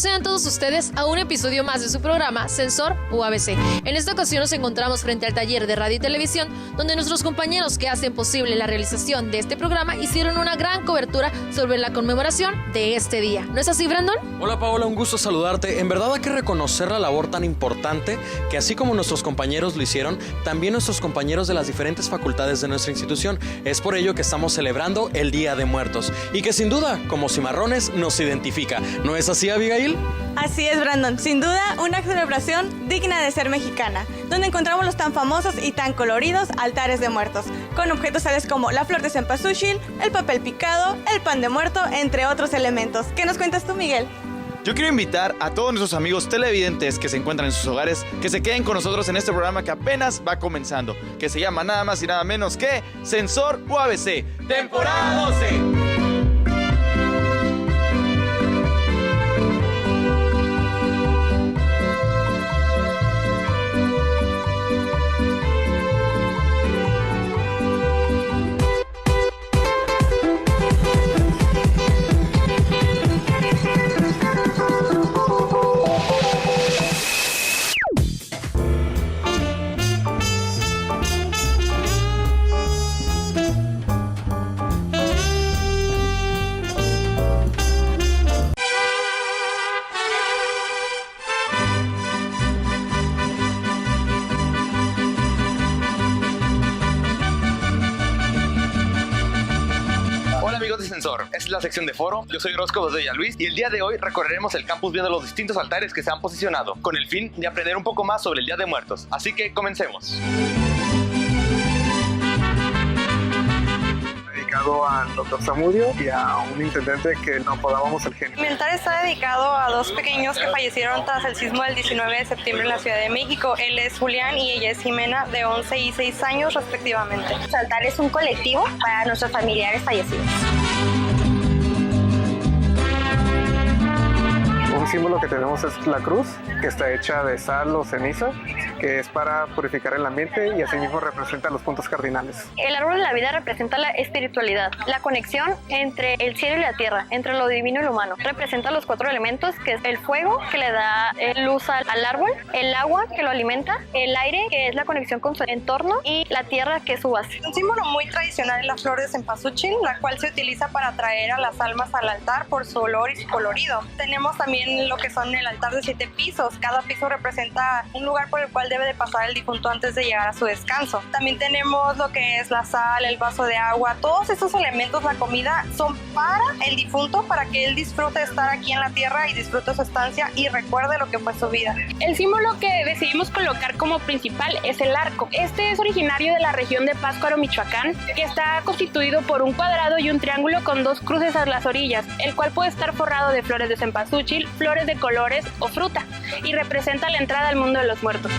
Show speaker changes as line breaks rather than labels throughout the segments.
sean todos ustedes a un episodio más de su programa Sensor UABC. En esta ocasión nos encontramos frente al taller de radio y televisión, donde nuestros compañeros que hacen posible la realización de este programa hicieron una gran cobertura sobre la conmemoración de este día. ¿No es así, Brandon?
Hola Paola, un gusto saludarte. En verdad hay que reconocer la labor tan importante que así como nuestros compañeros lo hicieron, también nuestros compañeros de las diferentes facultades de nuestra institución. Es por ello que estamos celebrando el Día de Muertos y que sin duda, como cimarrones, nos identifica. ¿No es así, Abigail?
Así es, Brandon. Sin duda, una celebración digna de ser mexicana, donde encontramos los tan famosos y tan coloridos altares de muertos, con objetos tales como la flor de cempasúchil, el papel picado, el pan de muerto, entre otros elementos. ¿Qué nos cuentas tú, Miguel?
Yo quiero invitar a todos nuestros amigos televidentes que se encuentran en sus hogares que se queden con nosotros en este programa que apenas va comenzando, que se llama nada más y nada menos que Sensor UABC, temporada 12.
Es la sección de foro. Yo soy Rosco Bedoya Luis y el día de hoy recorreremos el campus viendo los distintos altares que se han posicionado con el fin de aprender un poco más sobre el Día de Muertos. Así que comencemos.
Dedicado al Dr. Zamudio y a un intendente que no apodábamos el genio.
Mi altar está dedicado a dos pequeños que fallecieron tras el sismo del 19 de septiembre en la Ciudad de México. Él es Julián y ella es Jimena, de 11 y 6 años respectivamente.
Nuestro altar es un colectivo para nuestros familiares fallecidos.
Un símbolo que tenemos es la cruz, que está hecha de sal o ceniza, que es para purificar el ambiente y asimismo representa los puntos cardinales.
El árbol de la vida representa la espiritualidad, la conexión entre el cielo y la tierra, entre lo divino y lo humano. Representa los 4 elementos, que es el fuego, que le da luz al árbol, el agua, que lo alimenta, el aire, que es la conexión con su entorno, y la tierra, que es su base.
Un símbolo muy tradicional es la flor de cempasúchil, la cual se utiliza para atraer a las almas al altar por su olor y su colorido. Tenemos también lo que son el altar de 7 pisos. Cada piso representa un lugar por el cual debe de pasar el difunto antes de llegar a su descanso. También tenemos lo que es la sal, el vaso de agua. Todos estos elementos, la comida, son para el difunto, para que él disfrute de estar aquí en la tierra y disfrute su estancia y recuerde lo que fue su vida.
El símbolo que decidimos colocar como principal es el arco. Este es originario de la región de Pátzcuaro, Michoacán, que está constituido por un cuadrado y un triángulo con 2 cruces a las orillas, el cual puede estar forrado de flores de cempasúchil, flores de colores o fruta, y representa la entrada al mundo de los muertos.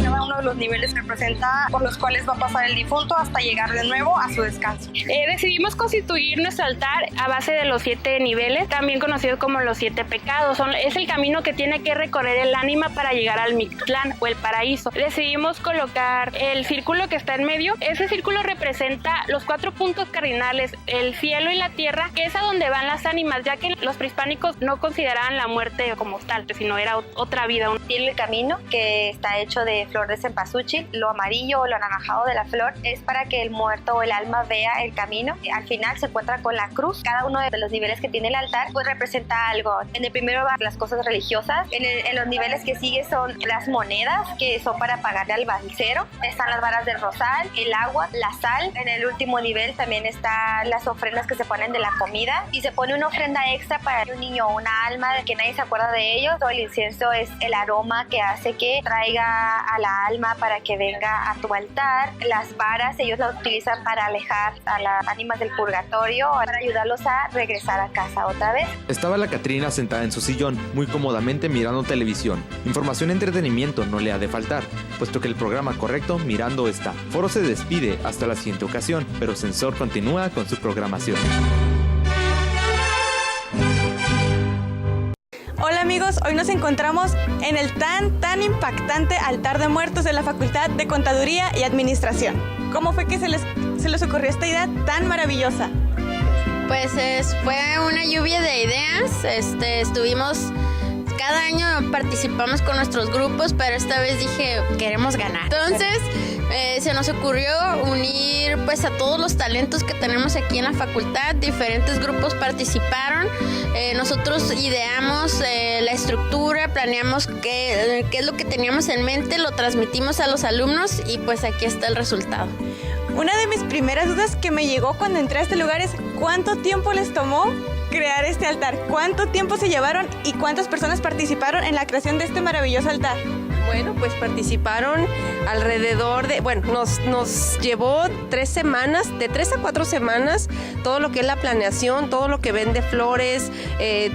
Cada uno de los niveles representa por los cuales va a pasar el difunto hasta llegar de nuevo a su descanso.
Decidimos constituir nuestro altar a base de los 7 niveles, también conocidos como los 7 pecados. Es el camino que tiene que recorrer el ánima para llegar al Mictlán o el paraíso. Decidimos colocar el círculo que está en medio. Ese círculo representa los 4 puntos cardinales, el cielo y la tierra, que es a donde van las ánimas, ya que los prehispánicos no consideraban la muerte como tal, sino era otra vida.
Tiene el camino, que está hecho de flor de cempasúchil. Lo amarillo o lo anaranjado de la flor es para que el muerto o el alma vea el camino. Al final se encuentra con la cruz. Cada uno de los niveles que tiene el altar pues representa algo. En el primero van las cosas religiosas. En los niveles que sigue son las monedas, que son para pagarle al balsero. Están las varas del rosal, el agua, la sal. En el último nivel también están las ofrendas que se ponen de la comida, y se pone una ofrenda extra para un niño o una alma de que nadie se acuerda de ellos. O el incienso es el aroma que hace que traiga a la alma para que venga a tu altar. Las varas ellos las utilizan para alejar a las ánimas del purgatorio, para ayudarlos a regresar a casa otra vez.
Estaba la Catrina sentada en su sillón, muy cómodamente mirando televisión. Información y entretenimiento no le ha de faltar, puesto que el programa correcto mirando está. Foro se despide hasta la siguiente ocasión, pero Sensor continúa con su programación.
Hola amigos, hoy nos encontramos en el tan impactante altar de muertos de la Facultad de Contaduría y Administración. ¿Cómo fue que se les ocurrió esta idea tan maravillosa?
Pues fue una lluvia de ideas. Cada año participamos con nuestros grupos, pero esta vez dije, queremos ganar. Entonces, se nos ocurrió unir pues a todos los talentos que tenemos aquí en la facultad. Diferentes grupos participaron. Nosotros ideamos la estructura, planeamos qué es lo que teníamos en mente, lo transmitimos a los alumnos y pues aquí está el resultado.
Una de mis primeras dudas que me llegó cuando entré a este lugar es ¿cuánto tiempo les tomó crear este altar? ¿Cuánto tiempo se llevaron y cuántas personas participaron en la creación de este maravilloso altar?
Bueno, pues participaron alrededor de, nos llevó 3 semanas, de 3 a 4 semanas, todo lo que es la planeación, todo lo que vende flores,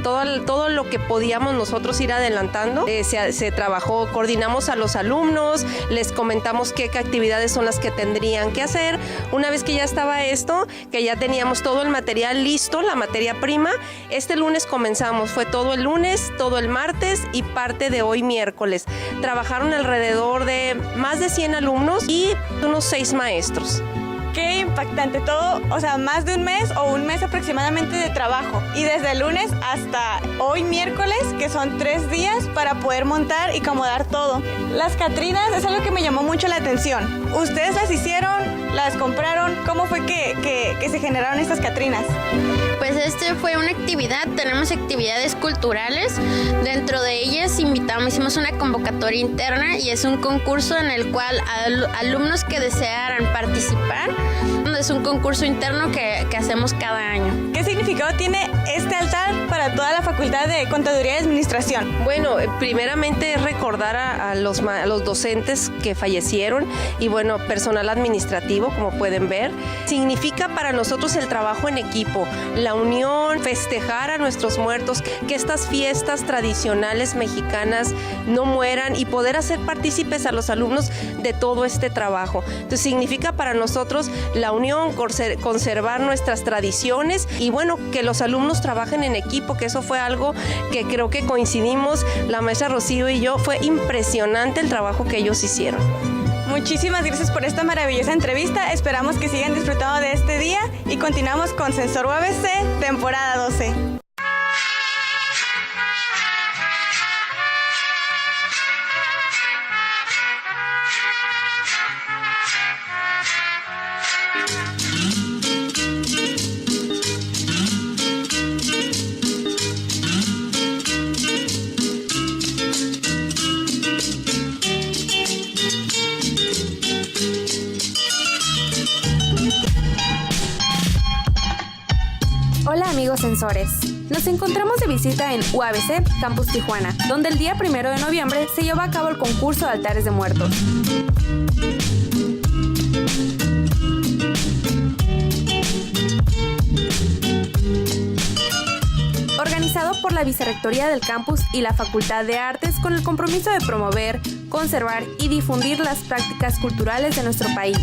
todo lo que podíamos nosotros ir adelantando. Se trabajó, coordinamos a los alumnos, les comentamos qué actividades son las que tendrían que hacer. Una vez que ya estaba esto, que ya teníamos todo el material listo, la materia prima, este lunes comenzamos, fue todo el lunes, todo el martes y parte de hoy miércoles. Trabajaron alrededor de más de 100 alumnos y unos 6 maestros.
Qué impactante todo, más de un mes o un mes aproximadamente de trabajo. Y desde el lunes hasta hoy miércoles, que son 3 días para poder montar y acomodar todo. Las Catrinas es algo que me llamó mucho la atención. ¿Ustedes las hicieron? ¿Las compraron? ¿Cómo fue que se generaron estas Catrinas?
Pues fue una actividad, tenemos actividades culturales. Dentro de ellas hicimos una convocatoria interna y es un concurso en el cual alumnos que desearan participar, es un concurso interno que hacemos cada año.
¿Qué significado tiene este altar para toda la Facultad de Contaduría y Administración?
Bueno, primeramente es recordar a los docentes que fallecieron y personal administrativo, como pueden ver. Significa para nosotros el trabajo en equipo, la unión, festejar a nuestros muertos, que estas fiestas tradicionales mexicanas no mueran y poder hacer partícipes a los alumnos de todo este trabajo. Entonces significa para nosotros la unión, conservar nuestras tradiciones y que los alumnos trabajen en equipo, que eso fue algo que creo que coincidimos, la maestra Rocío y yo, fue impresionante el trabajo que ellos hicieron.
Muchísimas gracias por esta maravillosa entrevista, esperamos que sigan disfrutando de este día y continuamos con Sensor UABC, temporada 12.
Hola amigos sensores, nos encontramos de visita en UABC Campus Tijuana, donde el día 1 de noviembre se llevó a cabo el concurso de altares de muertos. Organizado por la Vicerrectoría del Campus y la Facultad de Artes con el compromiso de promover, conservar y difundir las prácticas culturales de nuestro país.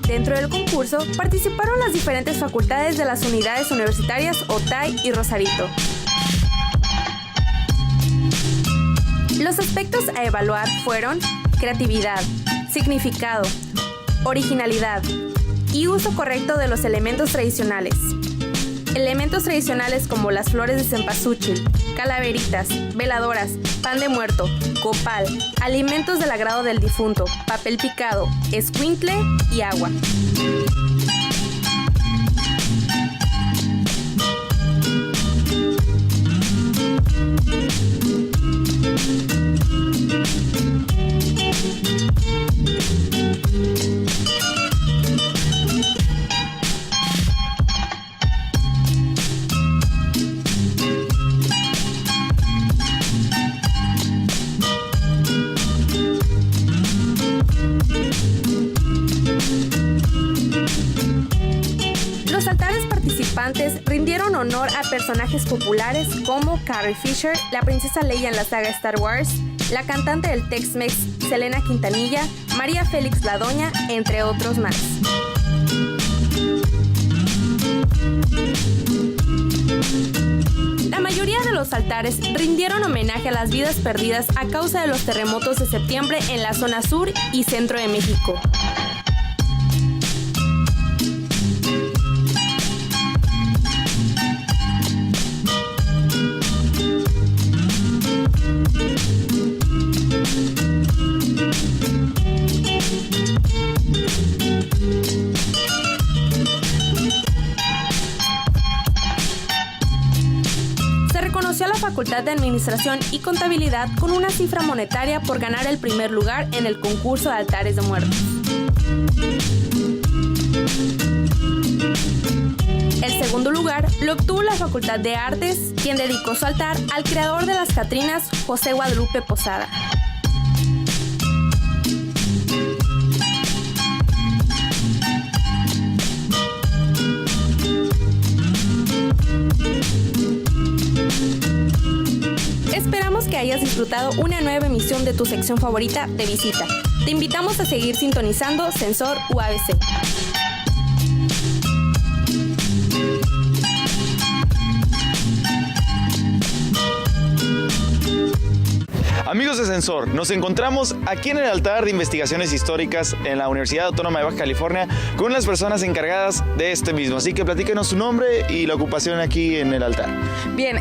Dentro del concurso participaron las diferentes facultades de las unidades universitarias Otay y Rosarito. Los aspectos a evaluar fueron creatividad, significado, originalidad y uso correcto de los elementos tradicionales. Elementos tradicionales como las flores de cempasúchil, calaveritas, veladoras, pan de muerto, copal, alimentos del agrado del difunto, papel picado, escuincle y agua. Los altares participantes rindieron honor a personajes populares como Carrie Fisher, la princesa Leia en la saga Star Wars, la cantante del Tex-Mex Selena Quintanilla, María Félix la Doña, entre otros más. La mayoría de los los altares rindieron homenaje a las vidas perdidas a causa de los terremotos de septiembre en la zona sur y centro de México. A la Facultad de Administración y Contabilidad con una cifra monetaria por ganar el primer lugar en el concurso de altares de muertos. El segundo lugar lo obtuvo la Facultad de Artes, quien dedicó su altar al creador de las Catrinas, José Guadalupe Posada. Esperamos que hayas disfrutado una nueva emisión de tu sección favorita de Visita. Te invitamos a seguir sintonizando Sensor UABC.
Amigos de Sensor, nos encontramos aquí en el altar de investigaciones históricas en la Universidad Autónoma de Baja California con las personas encargadas de este mismo. Así que platíquenos su nombre y la ocupación aquí en el altar.
Bien,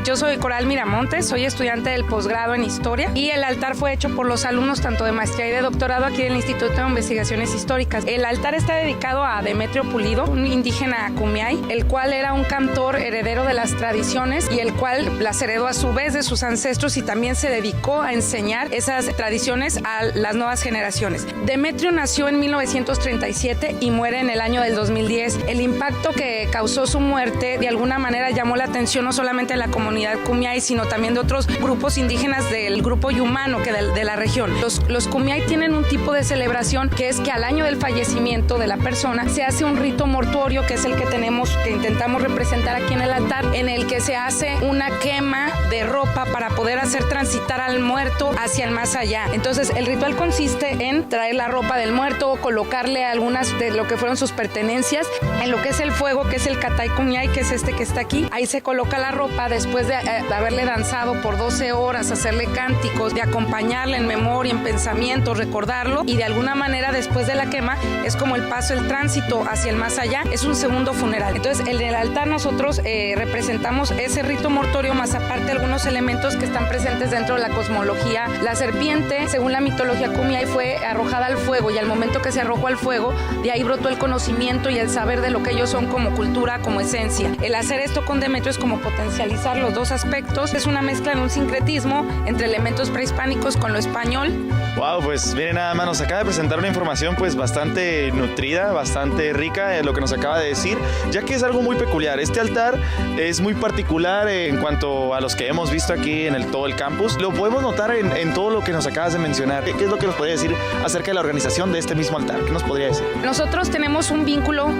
yo soy Coral Miramontes, soy estudiante del posgrado en Historia y el altar fue hecho por los alumnos tanto de maestría y de doctorado aquí del Instituto de Investigaciones Históricas. El altar está dedicado a Demetrio Pulido, un indígena Kumiai, el cual era un cantor heredero de las tradiciones y el cual las heredó a su vez de sus ancestros y también se dedicó a enseñar esas tradiciones a las nuevas generaciones. Demetrio nació en 1937 y muere en el año del 2010. El impacto que causó su muerte de alguna manera llamó la atención no solamente de la comunidad Kumiai, sino también de otros grupos indígenas del grupo Yumano que de la región. Los Kumiai tienen un tipo de celebración que es que al año del fallecimiento de la persona se hace un rito mortuorio, que es el que intentamos representar aquí en el altar, en el que se hace una quema de ropa para poder hacer transitar al muerto hacia el más allá. Entonces el ritual consiste en traer la ropa del muerto, colocarle algunas de lo que fueron sus pertenencias en lo que es el fuego, que es el Katay Kumiai, que es este que está aquí. Ahí se coloca la ropa después de haberle danzado por 12 horas, hacerle cánticos, de acompañarle en memoria, en pensamiento, recordarlo, y de alguna manera después de la quema es como el paso, el tránsito hacia el más allá, es un segundo funeral. Entonces en el altar nosotros representamos ese rito mortuorio más aparte algunos elementos que están presentes dentro de la cosmología. La serpiente, según la mitología Kumiai, fue arrojada al fuego y al momento que se arrojó al fuego, de ahí brotó el conocimiento y el saber de lo que ellos son como cultura, como esencia. El hacer esto con Demetrio es como potencializar los dos aspectos. Es una mezcla en un sincretismo entre elementos prehispánicos con lo español.
Wow, pues miren, nada más nos acaba de presentar una información pues bastante nutrida, bastante rica lo que nos acaba de decir, ya que es algo muy peculiar. Este altar es muy particular en cuanto a los que hemos visto aquí en todo el campus. Lo podemos notar en todo lo que nos acabas de mencionar. ¿Qué es lo que nos podría decir acerca de la organización de este mismo altar? ¿Qué nos podría decir?
Nosotros tenemos un vínculo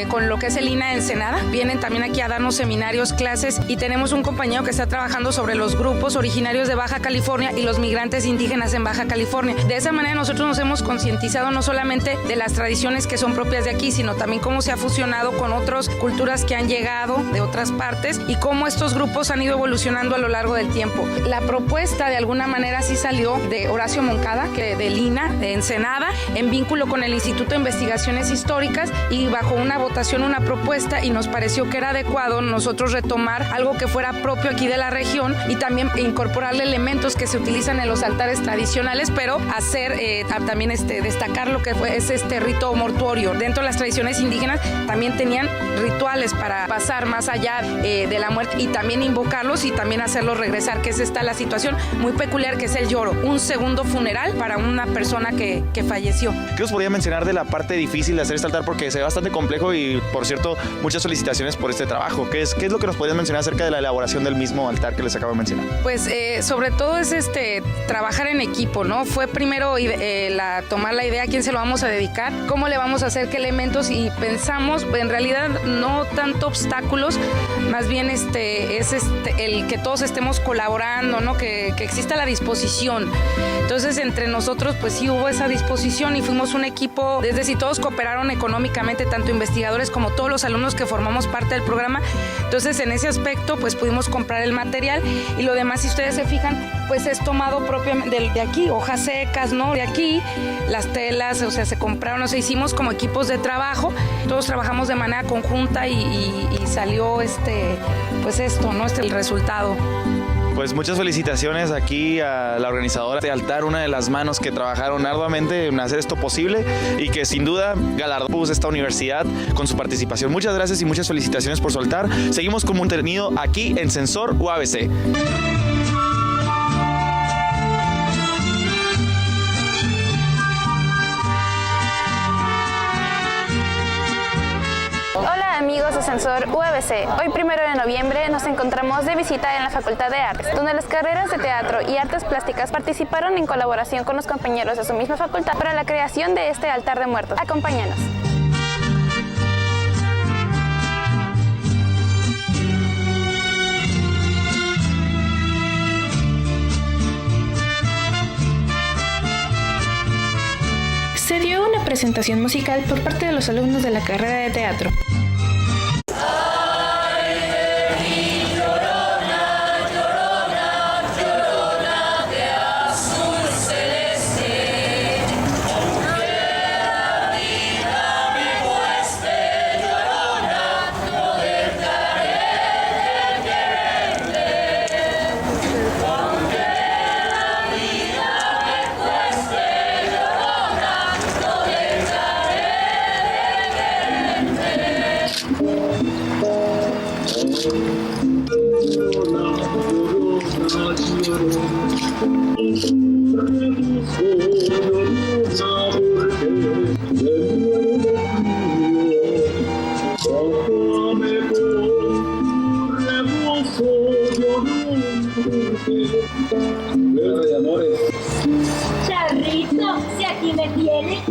con lo que es el INA Ensenada. Vienen también aquí a darnos seminarios, clases, y tenemos un compañero que está trabajando sobre los grupos originarios de Baja California y los migrantes indígenas en Baja California. De esa manera nosotros nos hemos concientizado no solamente de las tradiciones que son propias de aquí, sino también cómo se ha fusionado con otras culturas que han llegado de otras partes y cómo estos grupos han ido evolucionando a lo largo del tiempo. La propuesta de alguna manera sí salió de Horacio Moncada, del INA, de Ensenada, en vínculo con el Instituto de Investigaciones Históricas, y bajo una votación, una propuesta, y nos pareció que era adecuado nosotros retomar algo que fuera propio aquí de la región y también incorporarle elementos que se utilizan en los altares tradicionales, pero hacer también destacar lo que es este rito mortuorio. Dentro de las tradiciones indígenas también tenían rituales para pasar más allá de la muerte y también invocarlos y también hacerlos regresar, que es esta la situación muy peculiar que es el lloro, un segundo funeral para una persona que falleció.
¿Qué os podría mencionar de la parte difícil de hacer este altar? Porque se ve bastante complejo y, por cierto, muchas solicitaciones por este trabajo. ¿Qué es lo que nos podrías mencionar acerca de la elaboración del mismo altar que les acabo de mencionar?
Pues sobre todo es trabajar en equipo, ¿no? Fue primero tomar la idea a quién se lo vamos a dedicar, cómo le vamos a hacer, qué elementos, y pensamos en realidad no tanto obstáculos, más bien el que todos estemos colaborando, ¿no? Que exista la disposición disposición. Entonces entre nosotros pues sí hubo esa disposición y fuimos un equipo, desde si todos cooperaron económicamente, tanto investigadores como todos los alumnos que formamos parte del programa. Entonces en ese aspecto pues pudimos comprar el material y lo demás, si ustedes se fijan, pues es tomado propiamente de aquí, hojas secas, ¿no? De aquí, las telas, o sea, se compraron, o sea, hicimos como equipos de trabajo, todos trabajamos de manera conjunta y salió pues esto, ¿no? El resultado.
Pues muchas felicitaciones aquí a la organizadora de altar, una de las manos que trabajaron arduamente en hacer esto posible y que sin duda galardonó esta universidad con su participación. Muchas gracias y muchas felicitaciones por su altar. Seguimos con contenido aquí en Sensor UABC.
Amigos de Sensor UABC, hoy 1 de noviembre nos encontramos de visita en la Facultad de Artes, donde las carreras de Teatro y Artes Plásticas participaron en colaboración con los compañeros de su misma facultad para la creación de este altar de muertos. Acompáñanos. Se dio una presentación musical por parte de los alumnos de la carrera de teatro.
Charrito, si aquí me tiene.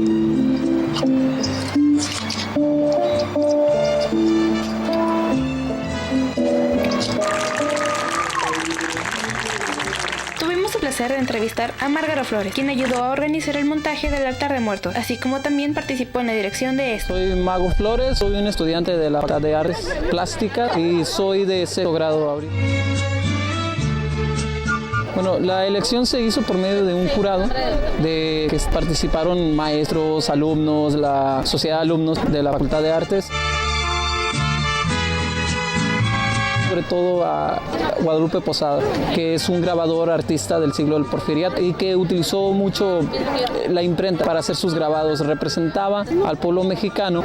Tuvimos el placer de entrevistar a Márgaro Flores, quien ayudó a organizar el montaje del altar de muertos, así como también participó en la dirección de esto.
Soy Mago Flores, soy un estudiante de la Facultad de Artes Plásticas y soy de 6º grado ahorita. Bueno, la elección se hizo por medio de un jurado de que participaron maestros, alumnos, la sociedad de alumnos de la Facultad de Artes. Sobre todo a Guadalupe Posada, que es un grabador artista del siglo del Porfiriato y que utilizó mucho la imprenta para hacer sus grabados. Representaba al pueblo mexicano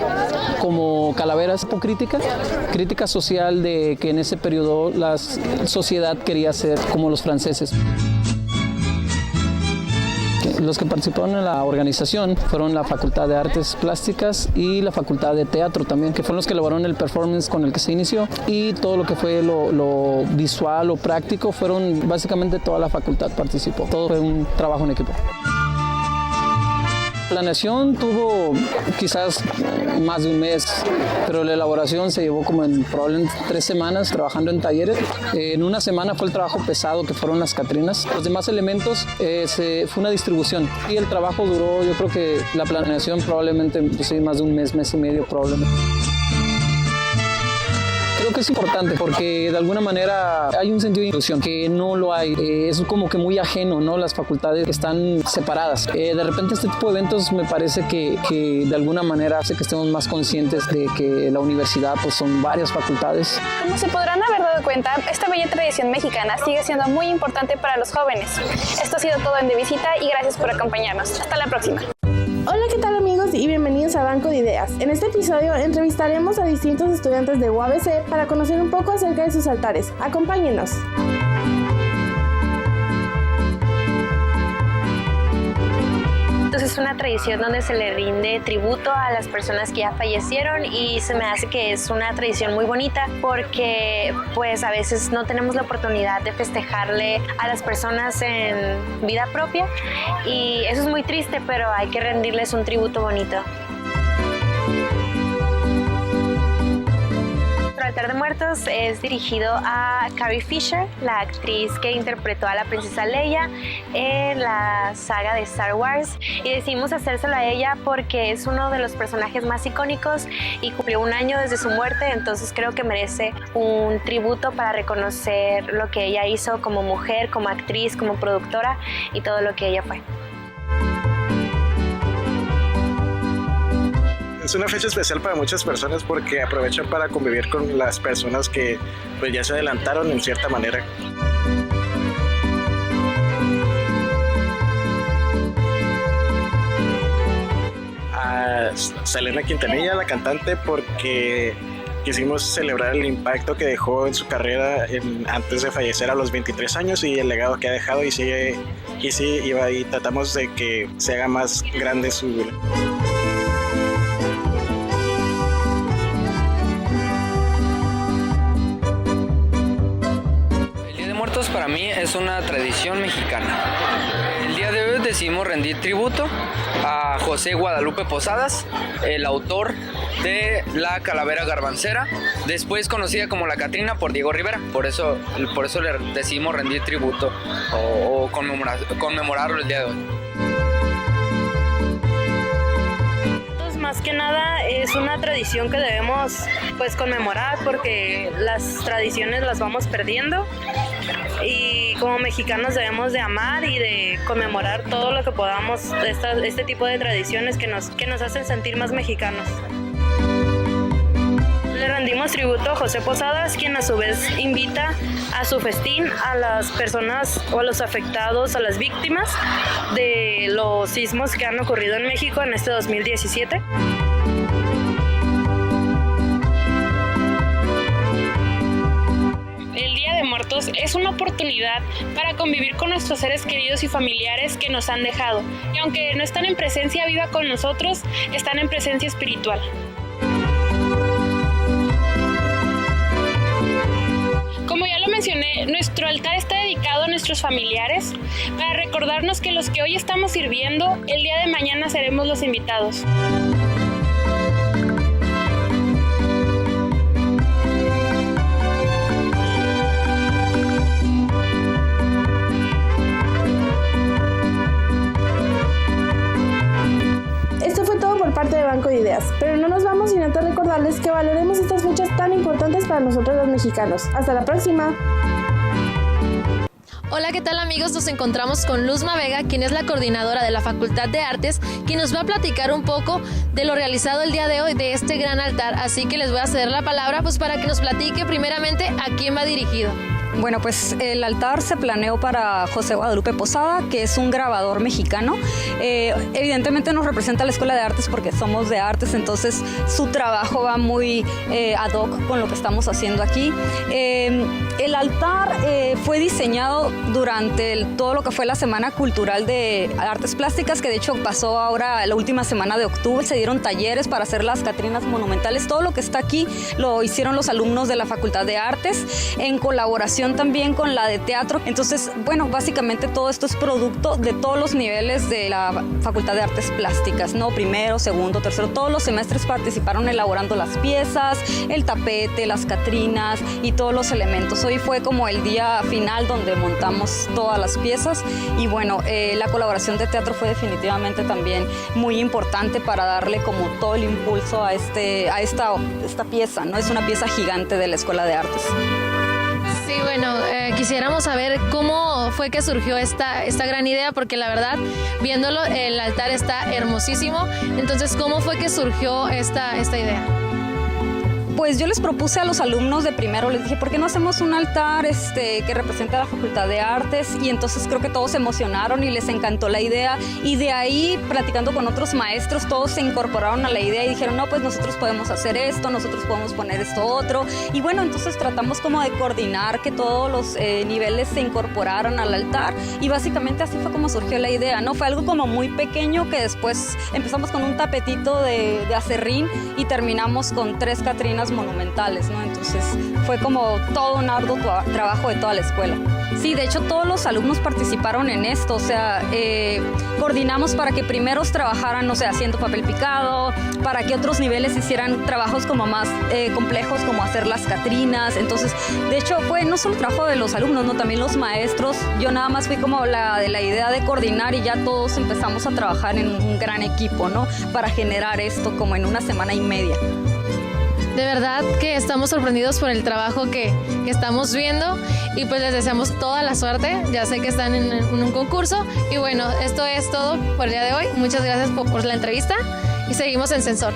como calaveras hipocríticas, crítica social de que en ese periodo la sociedad quería ser como los franceses. Los que participaron en la organización fueron la Facultad de Artes Plásticas y la Facultad de Teatro también, que fueron los que elaboraron el performance con el que se inició, y todo lo que fue lo visual o práctico, fueron básicamente toda la facultad participó. Todo fue un trabajo en equipo. La planeación tuvo quizás más de un mes, pero la elaboración se llevó como en probablemente 3 semanas trabajando en talleres. En una semana fue el trabajo pesado, que fueron las Catrinas. Los demás elementos fue una distribución y el trabajo duró, yo creo que la planeación probablemente más de un mes, mes y medio probablemente. Creo que es importante porque de alguna manera hay un sentido de inclusión que no lo hay. Es como que muy ajeno, ¿no? Las facultades están separadas. De repente este tipo de eventos me parece que de alguna manera hace que estemos más conscientes de que la universidad pues son varias facultades.
Como se podrán haber dado cuenta, esta bella tradición mexicana sigue siendo muy importante para los jóvenes. Esto ha sido todo en De Visita y gracias por acompañarnos. Hasta la próxima.
Hola, ¿qué tal amigos? Y bienvenidos a Banco de Ideas. En este episodio entrevistaremos a distintos estudiantes de UABC para conocer un poco acerca de sus altares. Acompáñenos.
Entonces es una tradición donde se le rinde tributo a las personas que ya fallecieron y se me hace que es una tradición muy bonita porque pues a veces no tenemos la oportunidad de festejarle a las personas en vida propia y eso es muy triste, pero hay que rendirles un tributo bonito. altar de muertos es dirigido a Carrie Fisher, la actriz que interpretó a la princesa Leia en la saga de Star Wars, y decidimos hacérselo a ella porque es uno de los personajes más icónicos y cumplió 1 año desde su muerte, entonces creo que merece un tributo para reconocer lo que ella hizo como mujer, como actriz, como productora y todo lo que ella fue.
Es una fecha especial para muchas personas porque aprovechan para convivir con las personas que pues, ya se adelantaron en cierta manera. A Selena Quintanilla, la cantante, porque quisimos celebrar el impacto que dejó en su carrera antes de fallecer a los 23 años y el legado que ha dejado y tratamos de que se haga más grande su...
Para mí es una tradición mexicana. El día de hoy decidimos rendir tributo a José Guadalupe Posadas, el autor de la calavera garbancera, después conocida como la Catrina por Diego Rivera. Por eso le decidimos rendir tributo o conmemorarlo el día de hoy.
Más que nada es una tradición que debemos pues conmemorar porque las tradiciones las vamos perdiendo y como mexicanos debemos de amar y de conmemorar todo lo que podamos, este tipo de tradiciones que nos hacen sentir más mexicanos. Le rendimos tributo a José Posadas, quien a su vez invita a su festín a las personas o a los afectados, a las víctimas de los sismos que han ocurrido en México en este 2017.
El Día de Muertos es una oportunidad para convivir con nuestros seres queridos y familiares que nos han dejado, y aunque no están en presencia viva con nosotros, están en presencia espiritual. Como ya lo mencioné, nuestro altar está dedicado a nuestros familiares para recordarnos que los que hoy estamos sirviendo, el día de mañana seremos los invitados.
Esto fue todo por parte de Banco de Ideas, pero no nos vamos sin antes recordarles que valoremos estas fechas tan importantes para nosotros los mexicanos. ¡Hasta la próxima!
Hola, ¿qué tal amigos? Nos encontramos con Luzma Vega, quien es la coordinadora de la Facultad de Artes, quien nos va a platicar un poco de lo realizado el día de hoy de este gran altar. Así que les voy a ceder la palabra pues para que nos platique primeramente a quién va dirigido.
Bueno, pues el altar se planeó para José Guadalupe Posada, que es un grabador mexicano. Evidentemente nos representa la Escuela de Artes porque somos de artes, entonces su trabajo va muy ad hoc con lo que estamos haciendo aquí. El altar fue diseñado durante todo lo que fue la Semana Cultural de Artes Plásticas, que de hecho pasó ahora la última semana de octubre. Se dieron talleres para hacer las Catrinas monumentales. Todo lo que está aquí lo hicieron los alumnos de la Facultad de Artes en colaboración también con la de teatro. Entonces, bueno, básicamente todo esto es producto de todos los niveles de la Facultad de Artes Plásticas, ¿no? Primero, segundo, tercero, todos los semestres participaron elaborando las piezas, el tapete, las Catrinas y todos los elementos. Hoy fue como el día final donde montamos todas las piezas y bueno, la colaboración de teatro fue definitivamente también muy importante para darle como todo el impulso a esta pieza, ¿no? Es una pieza gigante de la Escuela de Artes.
Sí, bueno, quisiéramos saber cómo fue que surgió esta gran idea, porque la verdad, viéndolo, el altar está hermosísimo. Entonces, ¿cómo fue que surgió esta idea?
Pues yo les propuse a los alumnos de primero, les dije, ¿por qué no hacemos un altar que represente a la Facultad de Artes? Y entonces creo que todos se emocionaron y les encantó la idea. Y de ahí, platicando con otros maestros, todos se incorporaron a la idea y dijeron, no, pues nosotros podemos hacer esto, nosotros podemos poner esto otro. Y bueno, entonces tratamos como de coordinar que todos los niveles se incorporaran al altar. Y básicamente así fue como surgió la idea, ¿no? Fue algo como muy pequeño que después empezamos con un tapetito de acerrín y terminamos con 3 Catrinas escenas monumentales, ¿no? Entonces fue como todo un arduo trabajo de toda la escuela. Sí, de hecho todos los alumnos participaron en esto, o sea, coordinamos para que primeros trabajaran, no sé, haciendo papel picado, para que otros niveles hicieran trabajos como más complejos, como hacer las catrinas. Entonces, de hecho, fue no solo trabajo de los alumnos, no, también los maestros. Yo nada más fui como la idea de coordinar y ya todos empezamos a trabajar en un gran equipo, ¿no? Para generar esto como en una semana y media.
De verdad que estamos sorprendidos por el trabajo que estamos viendo y pues les deseamos toda la suerte. Ya sé que están en un concurso y bueno, esto es todo por el día de hoy. Muchas gracias por la entrevista y seguimos en Sensor.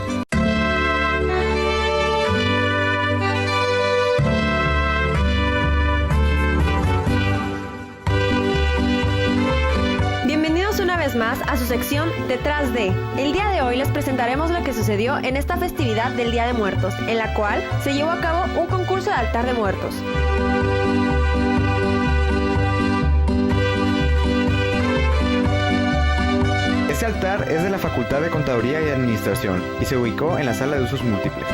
Más a su sección Detrás de. El día de hoy les presentaremos lo que sucedió en esta festividad del Día de Muertos, en la cual se llevó a cabo un concurso de altar de muertos.
Este altar es de la Facultad de Contaduría y Administración y se ubicó en la sala de usos múltiples.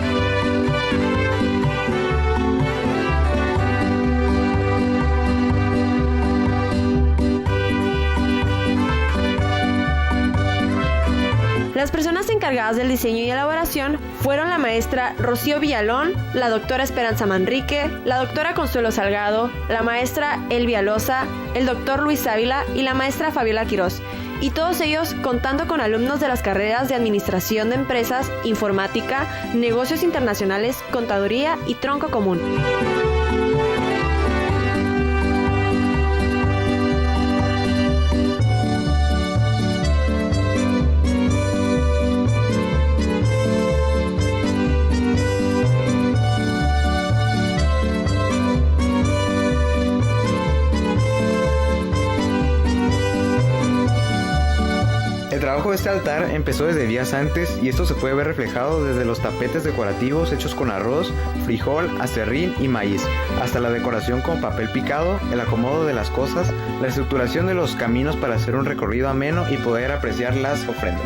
Las personas encargadas del diseño y elaboración fueron la maestra Rocío Villalón, la doctora Esperanza Manrique, la doctora Consuelo Salgado, la maestra Elvia Loza, el doctor Luis Ávila y la maestra Fabiola Quirós, y todos ellos contando con alumnos de las carreras de Administración de Empresas, Informática, Negocios Internacionales, Contaduría y Tronco Común.
El trabajo de este altar empezó desde días antes y esto se puede ver reflejado desde los tapetes decorativos hechos con arroz, frijol, aserrín y maíz, hasta la decoración con papel picado, el acomodo de las cosas, la estructuración de los caminos para hacer un recorrido ameno y poder apreciar las ofrendas.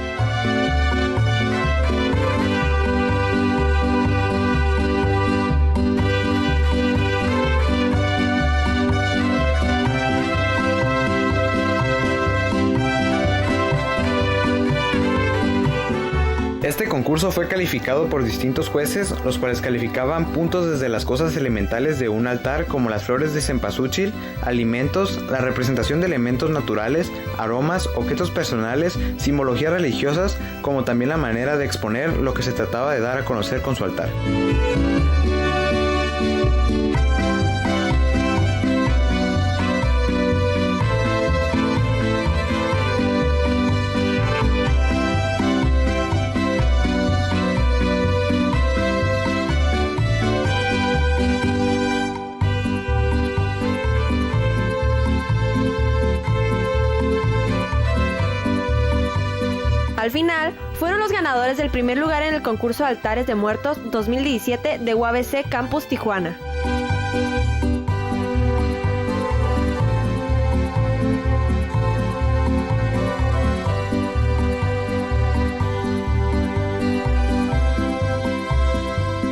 Este concurso fue calificado por distintos jueces, los cuales calificaban puntos desde las cosas elementales de un altar como las flores de cempasúchil, alimentos, la representación de elementos naturales, aromas, objetos personales, simbologías religiosas, como también la manera de exponer lo que se trataba de dar a conocer con su altar.
Al final, fueron los ganadores del primer lugar en el concurso de Altares de Muertos 2017 de UABC Campus Tijuana.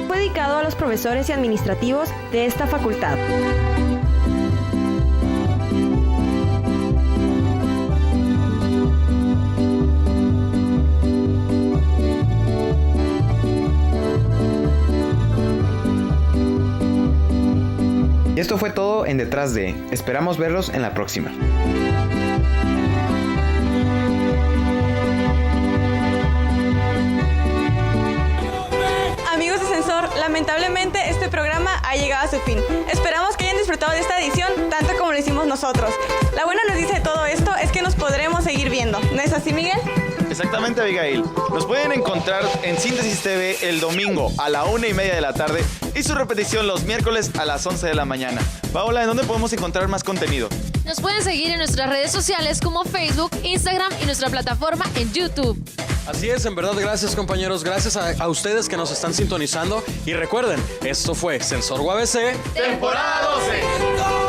Fue dedicado a los profesores y administrativos de esta facultad.
Y esto fue todo en Detrás de. Esperamos verlos en la próxima.
Amigos de Sensor, lamentablemente este programa ha llegado a su fin. Esperamos que hayan disfrutado de esta edición tanto como lo hicimos nosotros. La buena noticia de todo esto es que nos podremos seguir viendo. ¿No es así, Miguel?
Exactamente, Abigail. Nos pueden encontrar en Síntesis TV el domingo a la 1:30 de la tarde y su repetición los miércoles a las 11 de la mañana. Paola, ¿en dónde podemos encontrar más contenido?
Nos pueden seguir en nuestras redes sociales como Facebook, Instagram y nuestra plataforma en YouTube.
Así es, en verdad, gracias compañeros, gracias a ustedes que nos están sintonizando y recuerden, esto fue Sensor UABC
temporada 12.